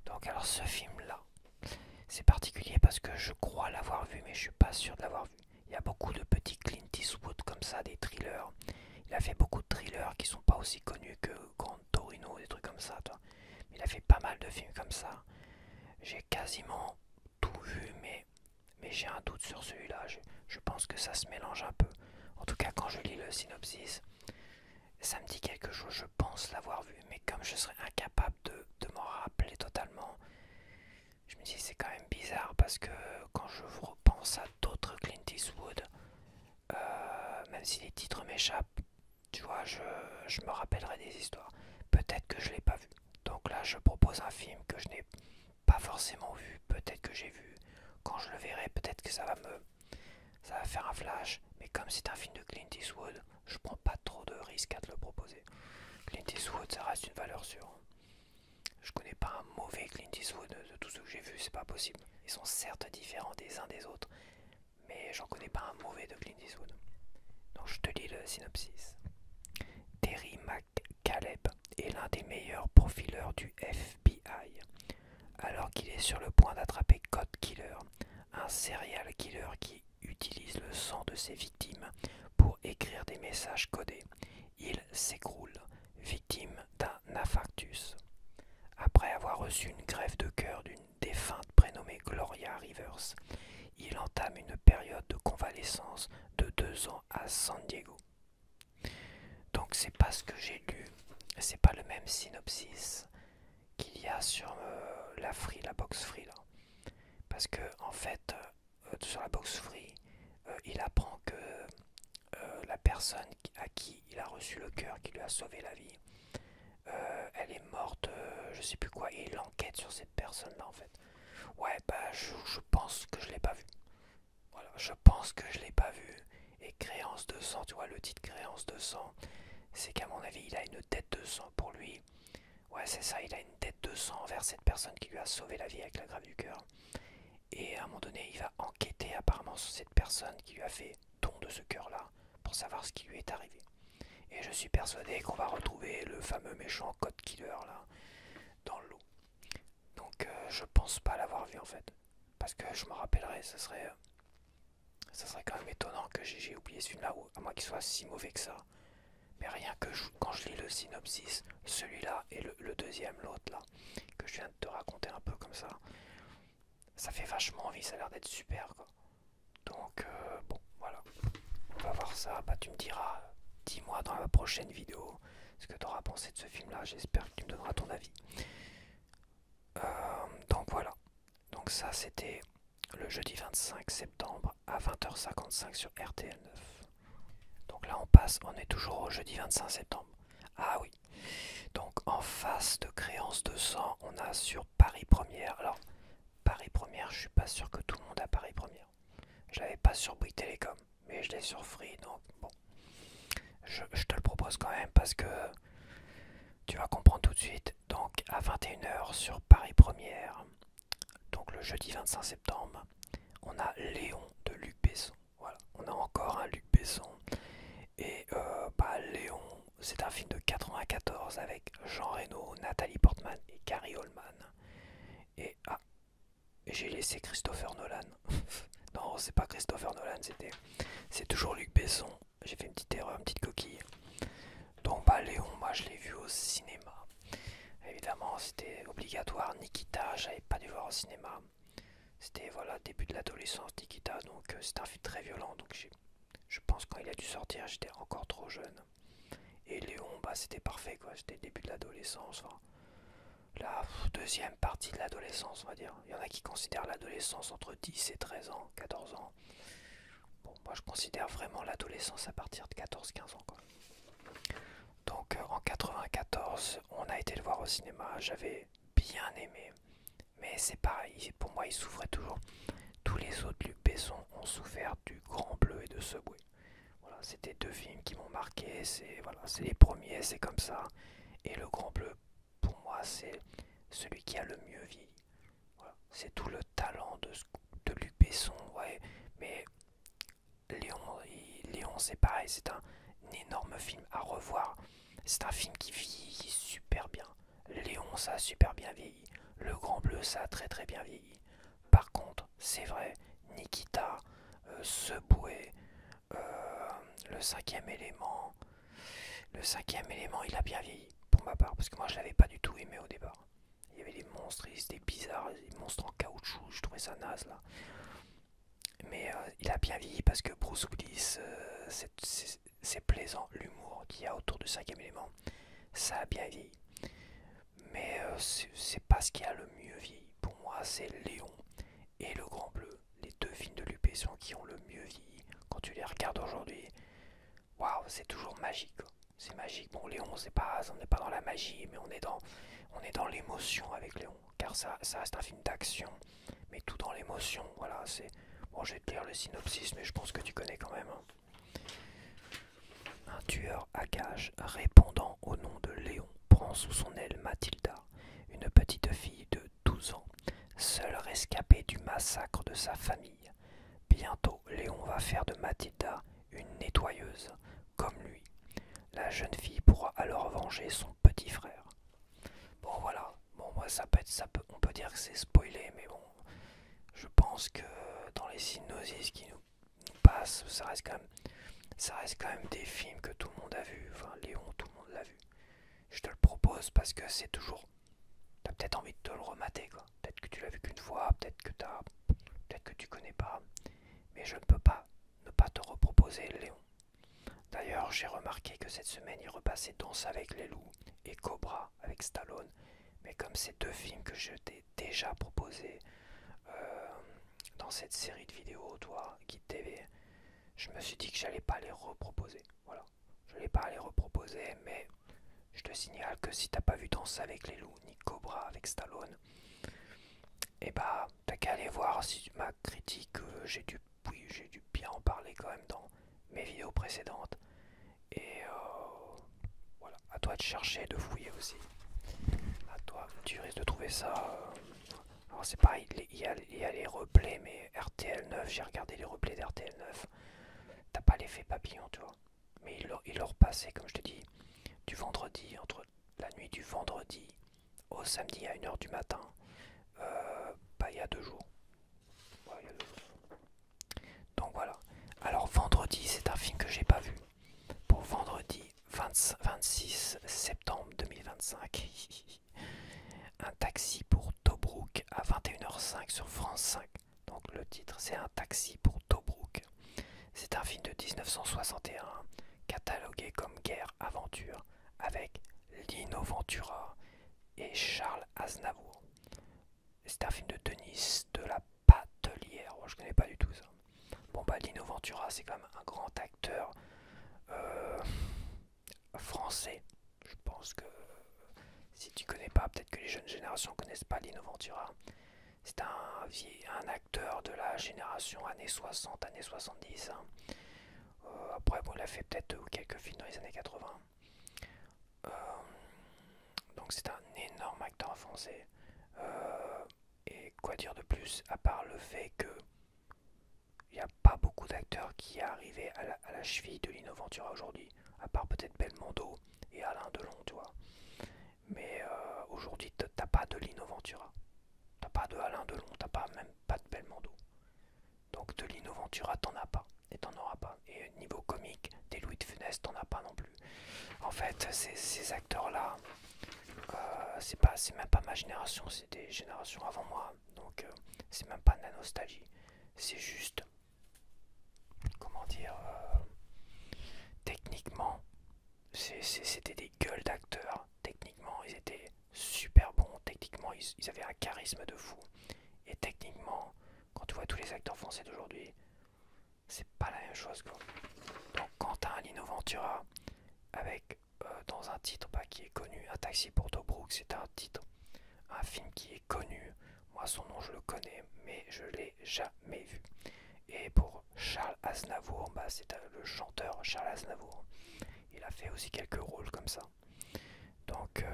Donc alors ce film-là, c'est particulier parce que je crois l'avoir vu, mais je suis pas sûr de l'avoir vu. Il y a beaucoup de petits Clint Eastwood comme ça, des thrillers. Il a fait beaucoup de thrillers qui sont pas aussi connus que Grand Torino, des trucs comme ça, toi. Mais il a fait pas mal de films comme ça. J'ai quasiment tout vu, mais j'ai un doute sur celui-là. Je pense que ça se mélange un peu. En tout cas, quand je lis le synopsis, ça me dit quelque chose. Je pense l'avoir vu, mais comme je serais incapable de m'en rappeler totalement, je me dis c'est quand même bizarre parce que quand je repense à d'autres Clint Eastwood, même si les titres m'échappent, tu vois, je me rappellerai des histoires. Peut-être que je l'ai pas vu. Donc là, je propose un film que je n'ai pas forcément vu. Peut-être que j'ai vu. Quand je le verrai, peut-être que ça va faire un flash. Mais comme c'est un film de Clint Eastwood, je prends pas trop de risques à te le proposer. Clint Eastwood, ça reste une valeur sûre. Je connais pas un mauvais Clint Eastwood de tout ce que j'ai vu, c'est pas possible. Ils sont certes différents des uns des autres, mais j'en connais pas un mauvais de Clint Eastwood. Donc je te lis le synopsis. Terry McCaleb est l'un des meilleurs profileurs du FBI. Alors qu'il est sur le point d'attraper Code Killer, un serial killer qui utilise le sang de ses victimes pour écrire des messages codés, il s'écroule, victime d'un infarctus. Après avoir reçu une greffe de cœur d'une défunte prénommée Gloria Rivers, il entame une période de convalescence de 2 ans à San Diego. Donc c'est pas ce que j'ai lu, c'est pas le même synopsis qu'il y a sur la box free là. Parce que en fait, sur la box free, il apprend que la personne à qui il a reçu le cœur, qui lui a sauvé la vie, elle est morte, je sais plus quoi, et il enquête sur cette personne là en fait. Ouais, bah je pense que je l'ai pas vu. Voilà, je pense que je l'ai pas vu. Et créance de sang, tu vois, le titre créance de sang, c'est qu'à mon avis, il a une dette de sang pour lui. Ouais, c'est ça, il a une dette de sang envers cette personne qui lui a sauvé la vie avec la greffe du cœur. Et à un moment donné, il va enquêter apparemment sur cette personne qui lui a fait don de ce cœur-là pour savoir ce qui lui est arrivé. Et je suis persuadé qu'on va retrouver le fameux méchant Code Killer là. Je pense pas l'avoir vu en fait. Parce que je me rappellerai, ça serait quand même étonnant que j'ai oublié ce film-là, à moins qu'il soit si mauvais que ça. Mais rien que quand je lis le synopsis, celui-là et le deuxième, l'autre là, que je viens de te raconter un peu comme ça fait vachement envie, ça a l'air d'être super quoi. Donc bon, voilà, on va voir ça. Bah tu me diras, dis-moi dans la prochaine vidéo ce que tu auras pensé de ce film-là. J'espère que tu me donneras ton avis. Donc voilà. Donc ça c'était le jeudi 25 septembre à 20h55 sur RTL9. Donc là on est toujours au jeudi 25 septembre. Ah oui. Donc en face de Créance de sang, on a sur Paris Première. Alors Paris Première, je suis pas sûr que tout le monde a Paris Première. Je l'avais pas sur Bouygues Télécom, mais je l'ai sur Free, donc bon. Je te le propose quand même parce que tu vas comprendre tout de suite. Donc à 21h sur Paris Première, donc le jeudi 25 septembre, on a Léon de Luc Besson. Voilà, on a encore un Luc Besson. Et Léon, c'est un film de 94 avec Jean Reno, Nathalie Portman et Gary Oldman. Et j'ai laissé Christopher Nolan. Non, c'est pas Christopher Nolan, c'est toujours Luc Besson. J'ai fait une petite erreur, une petite coquille. Donc Léon, moi je l'ai vu au cinéma. Évidemment, c'était obligatoire. Nikita, j'avais pas dû voir au cinéma. C'était voilà début de l'adolescence Nikita, donc c'est un film très violent. Donc je pense quand il a dû sortir, j'étais encore trop jeune. Et Léon, c'était parfait quoi. C'était le début de l'adolescence. Enfin, la deuxième partie de l'adolescence, on va dire. Il y en a qui considèrent l'adolescence entre 10 et 13 ans, 14 ans. Bon, moi je considère vraiment l'adolescence à partir de 14-15 ans quoi. Donc en 94, on a été le voir au cinéma, j'avais bien aimé. Mais c'est pareil, pour moi il souffrait toujours. Tous les autres Luc Besson ont souffert du Grand Bleu et de Subway. Voilà, c'était deux films qui m'ont marqué, c'est les premiers, c'est comme ça. Et le Grand Bleu, pour moi, c'est celui qui a le mieux vieilli. Voilà, c'est tout le talent de Luc Besson, ouais. Mais Léon c'est pareil, c'est un énorme film à revoir. C'est un film qui vieillit super bien. Léon, ça a super bien vieilli. Le Grand Bleu, ça a très très bien vieilli. Par contre, c'est vrai, Nikita, Subway, le cinquième élément. Le cinquième élément, il a bien vieilli, pour ma part, parce que moi je l'avais pas du tout aimé au départ. Il y avait des monstres, ils étaient bizarres, des monstres en caoutchouc, je trouvais ça naze là. Mais il a bien vieilli parce que Bruce Willis, c'est plaisant, l'humour qu'il y a autour du cinquième élément, ça a bien vieilli. Mais c'est pas ce qui a le mieux vieilli. Pour moi, c'est Léon et Le Grand Bleu, les deux films de Luc Besson qui ont le mieux vieilli. Quand tu les regardes aujourd'hui, waouh, c'est toujours magique. C'est magique. Bon, Léon, on n'est pas dans la magie, mais on est dans l'émotion avec Léon, car ça reste un film d'action, mais tout dans l'émotion. Voilà, c'est bon. Je vais te lire le synopsis, mais je pense que tu connais quand même. Hein. Un tueur à gages répondant au nom de Léon prend sous son aile Mathilda, une petite fille de 12 ans, seule rescapée du massacre de sa famille. Bientôt, Léon va faire de Mathilda une nettoyeuse, comme lui. La jeune fille pourra alors venger son petit frère. Bon voilà, bon moi on peut dire que c'est spoilé, mais bon, je pense que dans les synopsis qui nous passent, ça reste quand même des films que tout le monde a vu. Enfin, Léon, tout le monde l'a vu. Je te le propose parce que c'est toujours, t'as peut-être envie de te le remater quoi. Peut-être que tu l'as vu qu'une fois, peut-être que tu connais pas, mais je ne peux pas ne pas te reproposer Léon. D'ailleurs, j'ai remarqué que cette semaine, il repassait Danse avec les loups et Cobra avec Stallone. Mais comme c'est deux films que je t'ai déjà proposés dans cette série de vidéos, toi, Guide TV, je me suis dit que j'allais pas les reproposer. Voilà. Je n'allais pas les reproposer, mais je te signale que si t'as pas vu Danse avec les loups ni Cobra avec Stallone, et bah, t'as qu'à aller voir si ma critique, j'ai dû bien en parler quand même dans mes vidéos précédentes. Et voilà, à toi de chercher, de fouiller aussi. À toi, tu risques de trouver ça. Alors c'est pareil, il y a les replays, mais RTL 9, j'ai regardé les replays d'RTL 9. T'as pas l'effet papillon, tu vois. Mais il leur passait, comme je te dis, du vendredi, entre la nuit du vendredi au samedi à 1h du matin. Bah, il y a 2 jours. Ouais, il y a 2 jours. Donc voilà. Alors Vendredi, c'est un film que j'ai pas vu. Pour vendredi 26 septembre 2025. Un taxi pour Tobruk à 21h05 sur France 5. Donc le titre c'est Un taxi pour Tobruk. C'est un film de 1961 catalogué comme guerre-aventure avec Lino Ventura et Charles Aznavour. C'est un film de Denis de la Patelière. Moi, je connais pas du tout ça. Bon bah Lino Ventura c'est quand même un grand acteur euh, français. Je pense que si tu connais pas, peut-être que les jeunes générations connaissent pas Lino Ventura. C'est un acteur de la génération années 60, années 70. Hein. Après, bon, il a fait peut-être quelques films dans les années 80. Euh, donc c'est un énorme acteur français. Et quoi dire de plus, à part le fait que il n'y a pas beaucoup d'acteurs qui est arrivé à la cheville de Lino Ventura aujourd'hui, à part peut-être Belmondo et Alain Delon, tu vois. Mais aujourd'hui, t'as pas de Lino Ventura, t'as pas de Alain Delon, t'as pas même pas de Belmondo. Donc de Lino Ventura, t'en as pas et t'en auras pas. Et niveau comique, des Louis de Funès, t'en as pas non plus. En fait, ces acteurs-là, c'est même pas ma génération, c'est des générations avant moi. Donc c'est même pas de la nostalgie. C'est juste, comment dire, techniquement, c'était des gueules d'acteurs. Techniquement, ils étaient super bons. Techniquement, ils avaient un charisme de fou. Et techniquement, quand tu vois tous les acteurs français d'aujourd'hui, c'est pas la même chose, quoi. Donc quand t'as un Lino Ventura avec dans un titre qui est connu, Un taxi pour Tobruk, c'est un titre, un film qui est connu. Moi son nom je le connais, mais je l'ai jamais vu. Et pour Charles Aznavour, c'est le chanteur Charles Aznavour. Il a fait aussi quelques rôles comme ça. Donc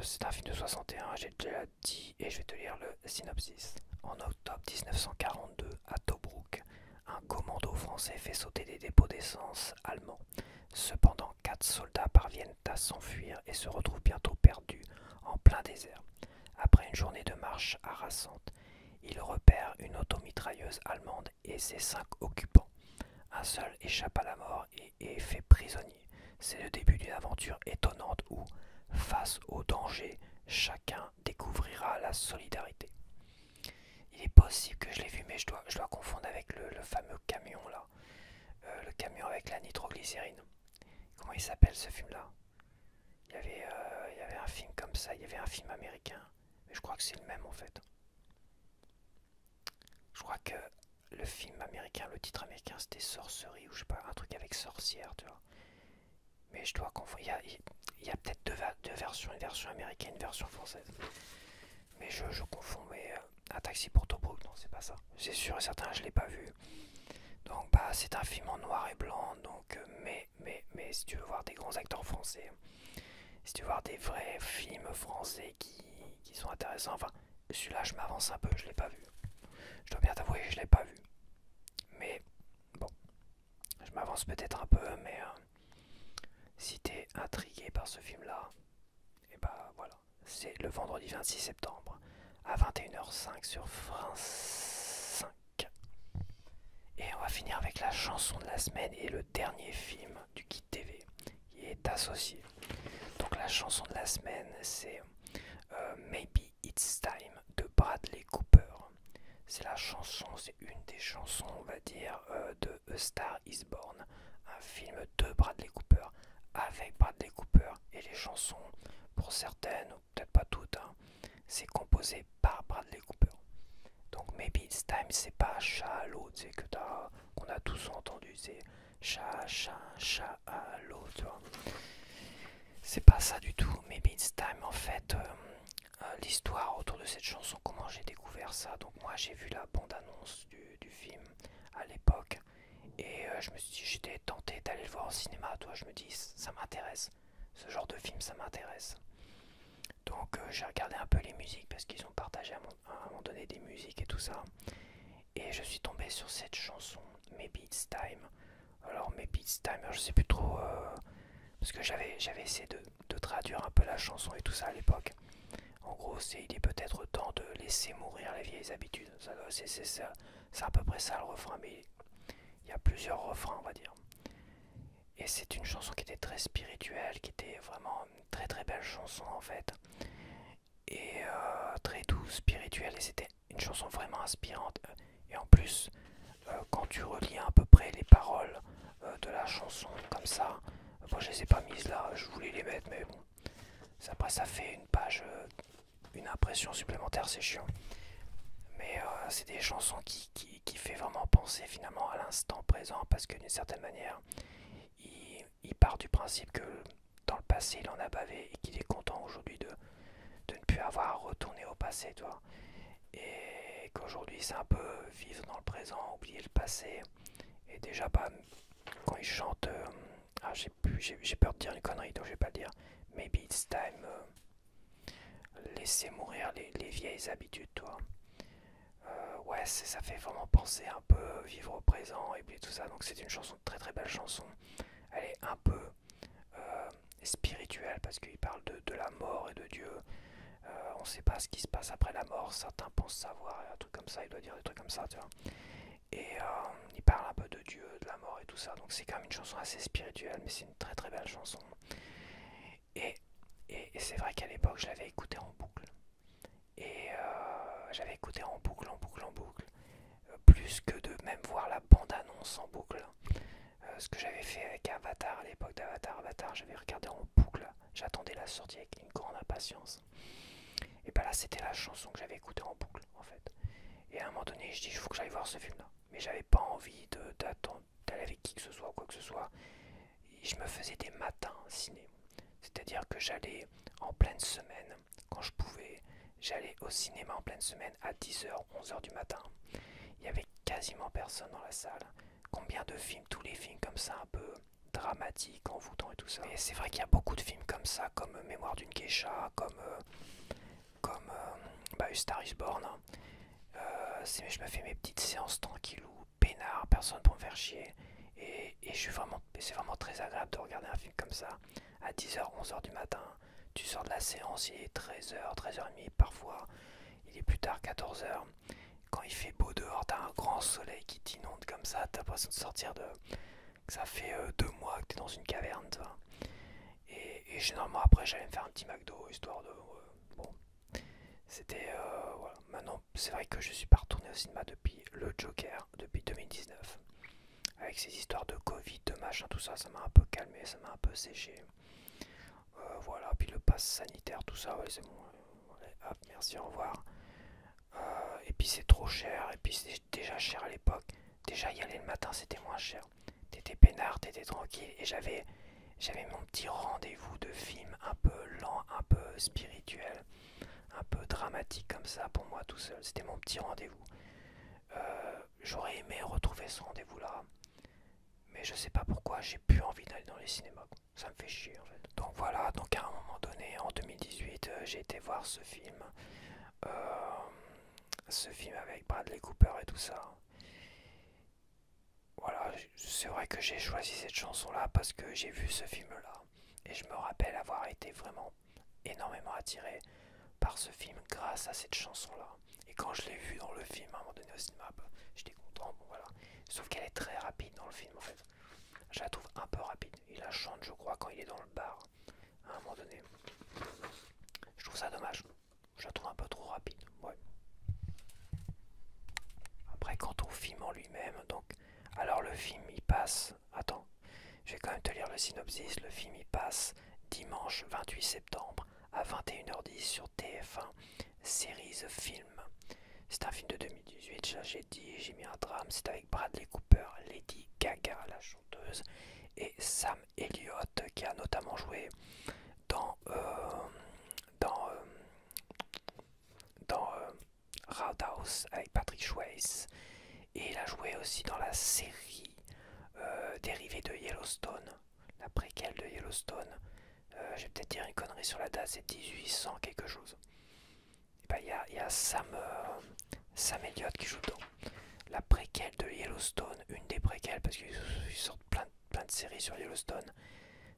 c'est un film de 61, j'ai déjà dit, et je vais te lire le synopsis. En octobre 1942, à Tobruk, un commando français fait sauter des dépôts d'essence allemands. Cependant, 4 soldats parviennent à s'enfuir et se retrouvent bientôt perdus en plein désert. Après une journée de marche harassante, ils repèrent une automitrailleuse allemande et ses 5 occupants. Un seul échappe à la mort et est fait prisonnier. C'est le début d'une aventure étonnante où, face au danger, chacun découvrira la solidarité. Il est possible que je l'ai vu, mais je dois confondre avec le fameux camion là. Le camion avec la nitroglycérine. Comment il s'appelle ce film là? Il y avait un film comme ça, il y avait un film américain. Mais je crois que c'est le même en fait. Je crois que le film américain, le titre américain c'était Sorcery ou je sais pas, un truc avec sorcière, tu vois. Mais je dois confondre. Il y a peut-être deux versions, une version américaine, une version française. Mais je confonds. Mais Un taxi pour Tobruk, non, c'est pas ça. C'est sûr et certain, je l'ai pas vu. Donc c'est un film en noir et blanc. Donc mais si tu veux voir des grands acteurs français, si tu veux voir des vrais films français qui sont intéressants, enfin celui-là je m'avance un peu, je l'ai pas vu. Je dois bien t'avouer que je l'ai pas vu. Mais bon, je m'avance peut-être un peu, mais si t'es intrigué par ce film-là, et voilà. C'est le vendredi 26 septembre à 21h05 sur France 5. Et on va finir avec la chanson de la semaine et le dernier film du Kit TV qui est associé. Donc la chanson de la semaine c'est Maybe It's Time de Bradley Cooper. C'est la chanson, c'est une des chansons, on va dire, de A Star Is Born, un film de Bradley Cooper, avec Bradley Cooper, et les chansons, pour certaines, ou peut-être pas toutes, hein, c'est composé par Bradley Cooper. Donc Maybe It's Time, c'est pas Shallow, tu sais, qu'on a tous entendu, c'est Shallow, tu vois. C'est pas ça du tout. Maybe It's Time, en fait, l'histoire autour de cette chanson, comment j'ai découvert ça. Donc moi j'ai vu la bande-annonce du film à l'époque et je me suis dit, j'étais tenté d'aller le voir au cinéma. Toi, je me dis, ça m'intéresse. Ce genre de film, ça m'intéresse. Donc j'ai regardé un peu les musiques parce qu'ils ont partagé à un moment donné des musiques et tout ça. Et je suis tombé sur cette chanson, Maybe It's Time. Alors Maybe It's Time, je sais plus trop, parce que j'avais essayé de traduire un peu la chanson et tout ça à l'époque. En gros, il est peut-être temps de laisser mourir les vieilles habitudes. C'est à peu près ça le refrain, mais il y a plusieurs refrains, on va dire. Et c'est une chanson qui était très spirituelle, qui était vraiment une très très belle chanson en fait. Et très douce, spirituelle, et c'était une chanson vraiment inspirante. Et en plus, quand tu relis à peu près les paroles de la chanson comme ça, bon, je les ai pas mises là, je voulais les mettre, mais bon, après ça fait une page, une impression supplémentaire, c'est chiant. Mais c'est des chansons qui fait vraiment penser finalement à l'instant présent, parce que d'une certaine manière, il part du principe que dans le passé il en a bavé et qu'il est content aujourd'hui de ne plus avoir à retourner au passé, toi. Et qu'aujourd'hui c'est un peu vivre dans le présent, oublier le passé. Et déjà, bah, quand il chante, j'ai peur de dire une connerie, donc je vais pas le dire. Maybe it's time, laisser mourir les vieilles habitudes, toi. Ouais, ça fait vraiment penser un peu vivre au présent et puis tout ça. Donc c'est une chanson, très très belle chanson. Elle est un peu spirituelle parce qu'il parle de la mort et de Dieu. On sait pas ce qui se passe après la mort. Certains pensent savoir, un truc comme ça. Il doit dire des trucs comme ça, tu vois. Et il parle un peu de Dieu, de la mort et tout ça. Donc c'est quand même une chanson assez spirituelle, mais c'est une très très belle chanson. Et, et c'est vrai qu'à l'époque, je l'avais écoutée en boucle. Et j'avais écouté en boucle, en boucle, en boucle. Plus que de même voir la bande-annonce en boucle. Ce que j'avais fait avec Avatar, à l'époque d'Avatar, j'avais regardé en boucle. J'attendais la sortie avec une grande impatience. Et bah là, c'était la chanson que j'avais écoutée en boucle, en fait. Et à un moment donné, je dis, il faut que j'aille voir ce film-là. Mais j'avais pas envie d'attendre, d'aller avec qui que ce soit, quoi que ce soit. Et je me faisais des matins ciné. C'est-à-dire que j'allais en pleine semaine, quand je pouvais, j'allais au cinéma en pleine semaine à 10h, 11h du matin. Il y avait quasiment personne dans la salle. Combien de films, tous les films comme ça, un peu dramatiques, envoûtants et tout ça. Et c'est vrai qu'il y a beaucoup de films comme ça, comme Mémoire d'une geisha, comme Star is Born. Hein. Je me fais mes petites séances tranquillou, peinard, personne pour me faire chier. Et c'est vraiment très agréable de regarder un film comme ça à 10h, 11h du matin. Tu sors de la séance, il est 13h, 13h30 parfois. Il est plus tard, 14h. Quand il fait beau dehors, t'as un grand soleil qui t'inonde comme ça. T'as l'impression de sortir de... Ça fait 2 mois que t'es dans une caverne, tu vois. Et généralement après, j'allais me faire un petit McDo, histoire de... bon, c'était... voilà. Maintenant, c'est vrai que je suis pas retourné au cinéma depuis le Joker, depuis 2019. Avec ces histoires de Covid, de machin, tout ça, ça m'a un peu calmé, ça m'a un peu séché. Voilà, puis le pass sanitaire, tout ça, ouais, c'est bon. Ouais, hop, merci, au revoir. Et puis c'est trop cher, et puis c'était déjà cher à l'époque. Déjà y aller le matin, c'était moins cher. T'étais peinard, t'étais tranquille, et j'avais mon petit rendez-vous de film un peu lent, un peu spirituel, un peu dramatique comme ça pour moi tout seul. C'était mon petit rendez-vous. J'aurais aimé retrouver ce rendez-vous-là, mais je sais pas pourquoi j'ai plus envie d'aller dans les cinémas. Ça me fait chier en fait. Donc voilà, donc à un moment donné, en 2018, j'ai été voir ce film avec Bradley Cooper et tout ça. Voilà, c'est vrai que j'ai choisi cette chanson-là parce que j'ai vu ce film-là. Et je me rappelle avoir été vraiment énormément attiré par ce film grâce à cette chanson-là. Et quand je l'ai vu dans le film à un moment donné au cinéma, bah, j'étais content, bon voilà. Sauf qu'elle est très rapide dans le film en fait. Je la trouve un peu rapide. Il la chante, je crois, quand il est dans le bar. À un moment donné. Je trouve ça dommage. Je la trouve un peu trop rapide. Ouais. Après, quant au film en lui-même, donc. Alors, le film, il passe. Attends, je vais quand même te lire le synopsis. Le film, il passe dimanche 28 septembre à 21h10 sur TF1. Série The Film. C'est un film de 2018, là j'ai dit, j'ai mis un drame. C'est avec Bradley Cooper, Lady Gaga, la chanteuse, et Sam Elliott, qui a notamment joué dans dans dans Roadhouse avec Patrick Swayze, et il a joué aussi dans la série dérivée de Yellowstone, la préquelle de Yellowstone. Je vais peut-être dire une connerie sur la date, c'est 1800 quelque chose. Et bah, y a Sam Elliott qui joue dedans. La préquelle de Yellowstone, une des préquelles, parce qu'ils sortent plein de séries sur Yellowstone.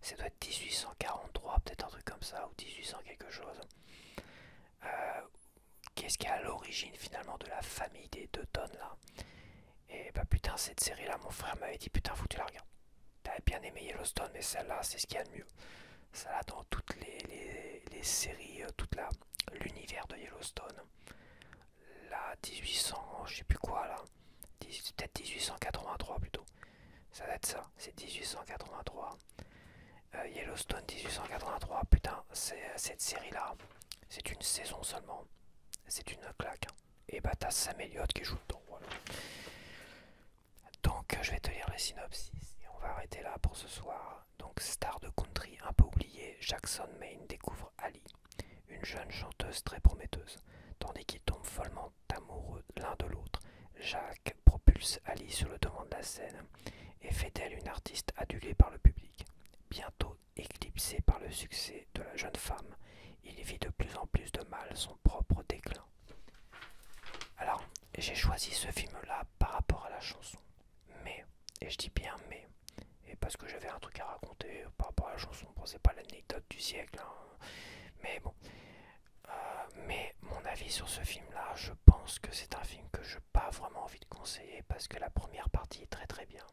Ça doit être 1843, peut-être un truc comme ça, ou 1800 quelque chose. qu'est-ce qui est à l'origine finalement de la famille des Dutton là. Et bah putain, cette série là, mon frère m'avait dit putain, faut que tu la regardes. T'avais bien aimé Yellowstone, mais celle-là, c'est ce qu'il y a de mieux. Ça là, dans toutes les séries, l'univers de Yellowstone. Là, 1800, je sais plus quoi là. Peut-être 1883 plutôt. Ça va être ça, c'est 1883. Yellowstone 1883, putain, cette série-là, c'est une saison seulement. C'est une claque. Et bah t'as Sam Elliott qui joue dedans, voilà. Donc je vais te lire le synopsis et on va arrêter là pour ce soir. Donc star de country un peu oubliée, Jackson Maine découvre Ali, une jeune chanteuse très prometteuse. Tandis qu'ils tombent follement amoureux l'un de l'autre, Jack propulse Ali sur le devant de la scène et fait d'elle une artiste adulée par le public. Bientôt éclipsé par le succès de la jeune femme, il vit de plus en plus de mal son propre déclin. Alors, j'ai choisi ce film-là par rapport à la chanson. Mais, et je dis bien mais, et parce que j'avais un truc à raconter par rapport à la chanson, bon c'est pas l'anecdote du siècle, hein, mais bon. Mais mon avis sur ce film-là, je pense que c'est un film que je n'ai pas vraiment envie de conseiller parce que la première partie est très très bien.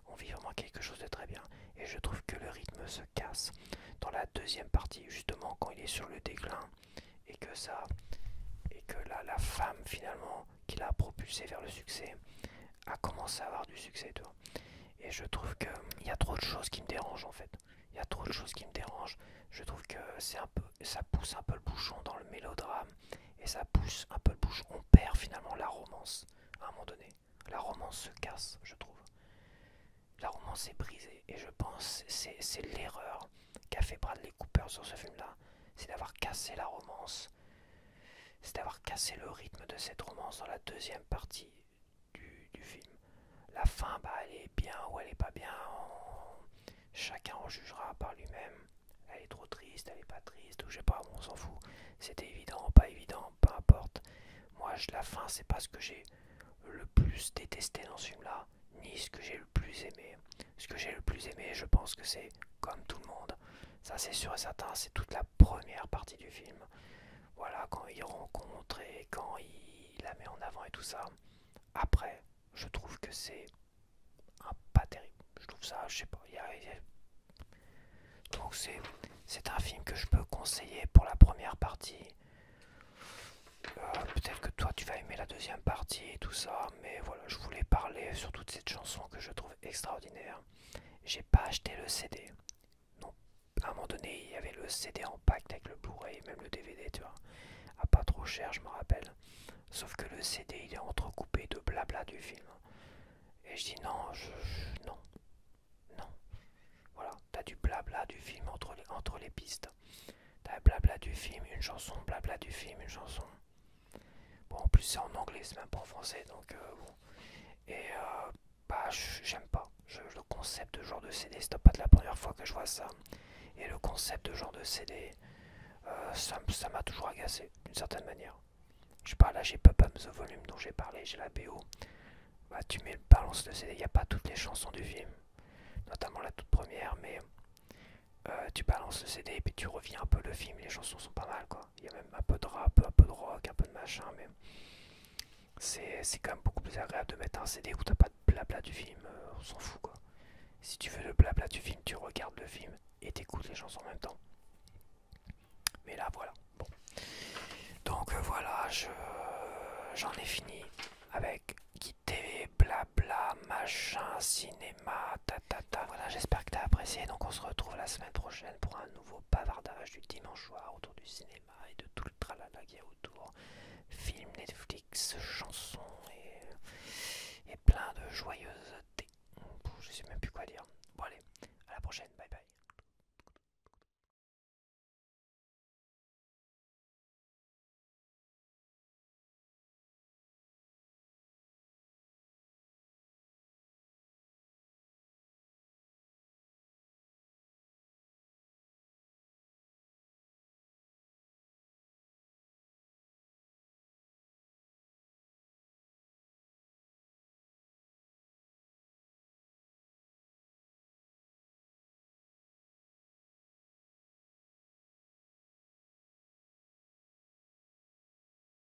On vit vraiment quelque chose de très bien et je trouve que le rythme se casse dans la deuxième partie, justement quand il est sur le déclin et que la femme finalement qui l'a propulsé vers le succès a commencé à avoir du succès, tu vois. Et je trouve qu'il y a trop de choses qui me dérangent en fait. Il y a trop de choses qui me dérangent. Je trouve que ça pousse un peu le bouchon dans le mélodrame et ça pousse un peu le bouchon. On perd finalement la romance à un moment donné. La romance se casse, je trouve. La romance est brisée et je pense que c'est l'erreur qu'a fait Bradley Cooper sur ce film-là. C'est d'avoir cassé la romance. C'est d'avoir cassé le rythme de cette romance dans la deuxième partie du film. La fin, bah, elle est bien ou elle est pas bien. Chacun en jugera par lui-même. Elle est trop triste, elle est pas triste, ou je sais pas, on s'en fout. C'était évident, pas évident, peu importe. Moi, la fin, c'est pas ce que j'ai le plus détesté dans ce film-là, ni ce que j'ai le plus aimé. Ce que j'ai le plus aimé, je pense que c'est comme tout le monde. Ça, c'est sûr et certain, c'est toute la première partie du film. Voilà, quand il rencontre et quand il la met en avant et tout ça. Après, je trouve que c'est pas terrible. Je trouve ça, je sais pas, donc c'est un film que je peux conseiller pour la première partie. Peut-être que toi tu vas aimer la deuxième partie et tout ça, mais voilà, je voulais parler sur toute cette chanson que je trouve extraordinaire. J'ai pas acheté le CD. Non, à un moment donné, il y avait le CD en pack avec le Blu-ray, même le DVD, tu vois. À pas trop cher, je me rappelle. Sauf que le CD, il est entrecoupé de blabla du film. Et je dis non, non, non. Voilà, t'as du blabla du film entre les pistes. T'as blabla du film, une chanson, blabla du film, une chanson. Bon, en plus c'est en anglais, c'est même pas en français, donc bon. Et bah, j'aime pas. Le concept de genre de CD, c'est pas de la première fois que je vois ça. Et le concept de genre de CD, ça m'a toujours agacé, d'une certaine manière. Je sais pas, là j'ai Pop Up The Volume dont j'ai parlé, j'ai la BO. Bah, tu balances le CD, il n'y a pas toutes les chansons du film, notamment la toute première, mais tu balances le CD et puis tu reviens un peu le film, les chansons sont pas mal quoi. Il y a même un peu de rap, un peu de rock, un peu de machin, mais c'est quand même beaucoup plus agréable de mettre un CD où t'as pas de blabla du film, on s'en fout quoi. Si tu veux le blabla du film, tu regardes le film et t'écoutes les chansons en même temps. Mais là voilà, bon. Donc voilà, j'en ai fini avec Guide TV, blabla, machin, cinéma, ta. Voilà, j'espère que t'as apprécié. Donc on se retrouve la semaine prochaine pour un nouveau bavardage du dimanche soir autour du cinéma et de tout le tralala qu'il y a autour. Film, Netflix, chansons,